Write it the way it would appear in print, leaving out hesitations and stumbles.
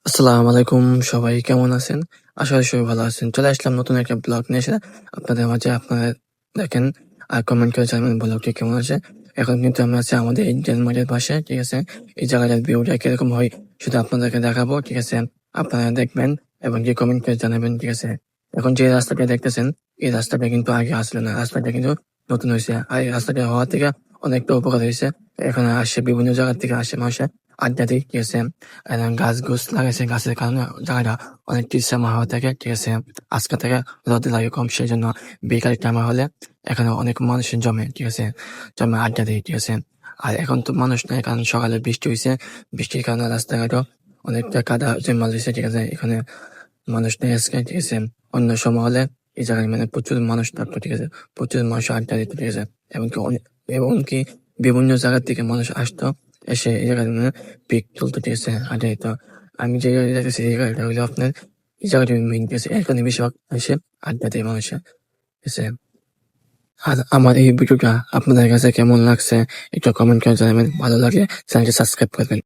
আসসালামু আলাইকুম, সবাই কেমন আছেন? আশা করি সবাই ভালো আছেন। চলে আসলাম নতুন একটা ব্লগ নিয়ে এসে আপনাদের মাঝে। আপনারা দেখেন আর কমেন্ট করে জানাবেন ব্লগটি কেমন আছে। এখন কিন্তু আমরা আছি আমাদের ইন্ডিয়ান মাঠের পাশে, ঠিক আছে? এই জায়গাটার ভিউটা কিরকম হয় সেটা আপনাদেরকে দেখাবো, ঠিক আছে? আপনারা দেখবেন এবং কি কমেন্ট করে জানাবেন, ঠিক আছে? এখন যে রাস্তাটা দেখতেছেন, এই রাস্তাটা কিন্তু আগে আসলো না। রাস্তাটা কিন্তু নতুন হয়েছে। আর এই রাস্তাটা হওয়া থেকে অনেকটা উপকার হয়েছে। এখানে আসে বিভিন্ন জায়গা থেকে আসে মানুষে আড্ডা দিই, ঠিক আছে? গাছ গোছ লাগাইছে, গাছের কারণে জায়গাটা অনেক টিসা হওয়া থাকে, ঠিক আছে? আজকে থেকে রোদ লাগে কম, সেই জন্য বিকাল টাইম হলে এখানে অনেক মানুষ জমে, ঠিক আছে? জমে আড্ডা দেয়, ঠিক আছে? আর এখন তো মানুষ নাই, কারণ সকালে বৃষ্টি হয়েছে। বৃষ্টির কারণে রাস্তাঘাটও অনেকটা কাদা জমা হয়েছে, ঠিক আছে? এখানে মানুষ নেই আজকে, ঠিক আছে? অন্য সময় হলে এই জায়গায় মানে প্রচুর মানুষ থাকতো, ঠিক আছে? প্রচুর মানুষ আড্ডা দিত, ঠিক আছে? এমনকি বিভিন্ন জায়গা থেকে মানুষ আসতো, এসে এই জায়গায় মানে পিক তুলতো, ঠিক আছে? আড্ডা দিত। আমি যে জায়গায় দেখতেছি এই জায়গাটা হলো আপনার এই জায়গাটা মেইন, ঠিক আছে? এখানে বেশিরভাগ এসে আড্ডা দেয় মানুষে, ঠিক আছে? আর আমার এই ভিডিওটা আপনাদের কাছে কেমন লাগছে একটু কমেন্ট করে জানাবেন। ভালো লাগলে চ্যানেলটি সাবস্ক্রাইব করবেন।